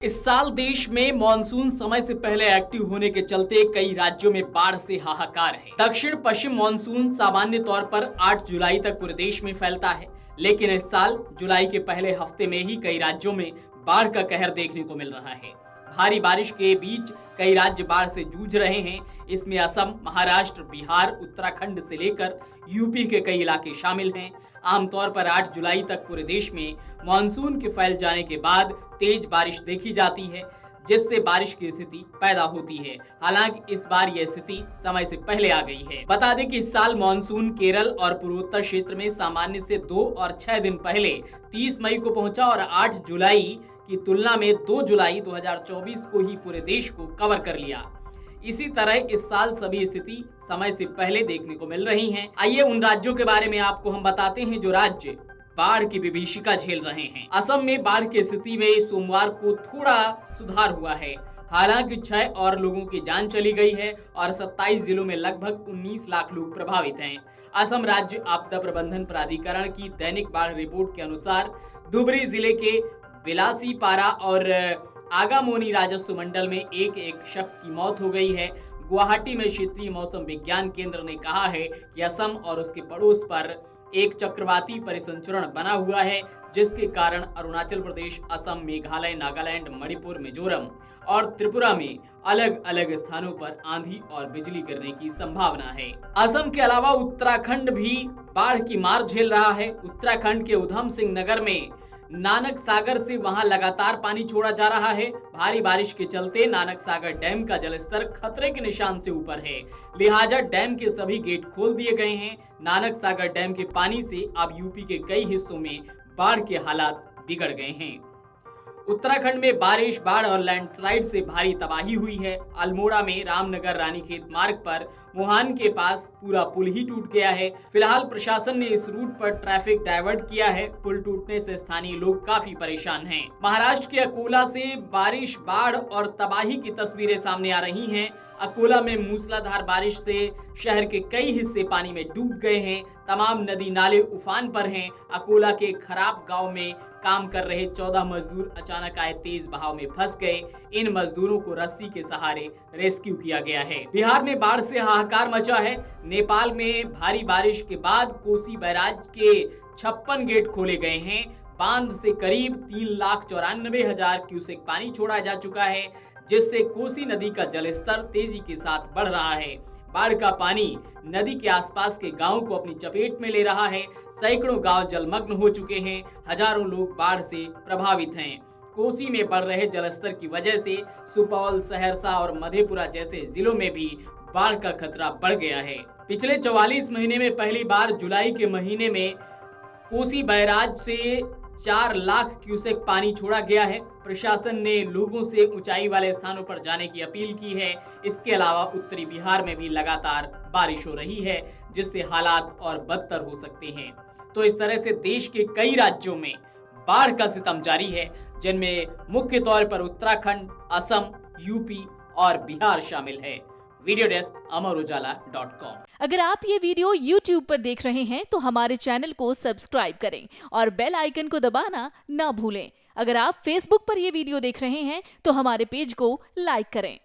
इस साल देश में मॉनसून समय से पहले एक्टिव होने के चलते कई राज्यों में बाढ़ से हाहाकार है। दक्षिण पश्चिम मॉनसून सामान्य तौर पर 8 जुलाई तक पूरे देश में फैलता है, लेकिन इस साल जुलाई के पहले हफ्ते में ही कई राज्यों में बाढ़ का कहर देखने को मिल रहा है। भारी बारिश के बीच कई राज्य बाढ़ से जूझ रहे हैं। इसमें असम, महाराष्ट्र, बिहार, उत्तराखंड से लेकर यूपी के कई इलाके शामिल हैं। आमतौर पर 8 जुलाई तक पूरे देश में मानसून के फैल जाने के बाद तेज बारिश देखी जाती है, जिससे बारिश की स्थिति पैदा होती है। हालांकि इस बार यह स्थिति समय से पहले आ गई है। बता दें कि इस साल मानसून केरल और पूर्वोत्तर क्षेत्र में सामान्य से 2 और 6 दिन पहले 30 मई को पहुंचा और 8 जुलाई की तुलना में 2 जुलाई 2024 को ही पूरे देश को कवर कर लिया। इसी तरह इस साल सभी स्थिति समय से पहले देखने को मिल रही हैं। आइए उन राज्यों के बारे में आपको हम बताते हैं जो राज्य बाढ़ की विभीषिका झेल रहे हैं। असम में बाढ़ की स्थिति में सोमवार को थोड़ा सुधार हुआ है। हालांकि 6 और लोगों की जान चली गई है और 27 जिलों में लगभग 19 लाख लोग प्रभावित हैं। असम राज्य आपदा प्रबंधन प्राधिकरण की दैनिक बाढ़ रिपोर्ट के अनुसार धुबरी जिले के बिलासीपारा और आगामोनी राजस्व मंडल में एक शख्स की मौत हो गई है। गुवाहाटी में क्षेत्रीय मौसम विज्ञान केंद्र ने कहा है कि असम और उसके पड़ोस पर एक चक्रवाती परिसंचरण बना हुआ है, जिसके कारण अरुणाचल प्रदेश, असम, मेघालय, नागालैंड, मणिपुर, मिजोरम और त्रिपुरा में अलग अलग स्थानों पर आंधी और बिजली गिरने की संभावना है। असम के अलावा उत्तराखंड भी बाढ़ की मार झेल रहा है। उत्तराखंड के उधम सिंह नगर में नानक सागर से वहां लगातार पानी छोड़ा जा रहा है। भारी बारिश के चलते नानक सागर डैम का जलस्तर खतरे के निशान से ऊपर है, लिहाजा डैम के सभी गेट खोल दिए गए हैं। नानक सागर डैम के पानी से अब यूपी के कई हिस्सों में बाढ़ के हालात बिगड़ गए हैं। उत्तराखंड में बारिश, बाढ़ और लैंडस्लाइड से भारी तबाही हुई है। अल्मोड़ा में रामनगर रानीखेत मार्ग पर मुहान के पास पूरा पुल ही टूट गया है। फिलहाल प्रशासन ने इस रूट पर ट्रैफिक डाइवर्ट किया है। पुल टूटने से स्थानीय लोग काफी परेशान हैं। महाराष्ट्र के अकोला से बारिश, बाढ़ और तबाही की तस्वीरें सामने आ रही हैं। अकोला में मूसलाधार बारिश से शहर के कई हिस्से पानी में डूब गए हैं। तमाम नदी नाले उफान पर हैं। अकोला के खराब गांव में काम कर रहे 14 मजदूर अचानक आए तेज बहाव में फंस गए। इन मजदूरों को रस्सी के सहारे रेस्क्यू किया गया है। बिहार में बाढ़ से हाहाकार मचा है। नेपाल में भारी बारिश के बाद कोसी बैराज के 56 गेट खोले गए हैं। बांध से करीब 3,94,000 क्यूसेक पानी छोड़ा जा चुका है, जिससे कोसी नदी का जलस्तर तेजी के साथ बढ़ रहा है। बाढ़ का पानी नदी के आसपास के गांवों को अपनी चपेट में ले रहा है। सैकड़ों गांव जलमग्न हो चुके हैं। हजारों लोग बाढ़ से प्रभावित हैं। कोसी में बढ़ रहे जलस्तर की वजह से सुपौल, सहरसा और मधेपुरा जैसे जिलों में भी बाढ़ का खतरा बढ़ गया है। पिछले 44 महीने में पहली बार जुलाई के महीने में कोसी बैराज से 4 लाख क्यूसेक पानी छोड़ा गया है। प्रशासन ने लोगों से ऊंचाई वाले स्थानों पर जाने की अपील की है। इसके अलावा उत्तरी बिहार में भी लगातार बारिश हो रही है, जिससे हालात और बदतर हो सकते हैं। तो इस तरह से देश के कई राज्यों में बाढ़ का सितम जारी है, जिनमें मुख्य तौर पर उत्तराखंड, असम, यूपी और बिहार शामिल है। वीडियो डेस्क अमरउजाला.com। अगर आप ये वीडियो YouTube पर देख रहे हैं तो हमारे चैनल को सब्सक्राइब करें और बेल आइकन को दबाना ना भूलें। अगर आप Facebook पर ये वीडियो देख रहे हैं तो हमारे पेज को लाइक करें।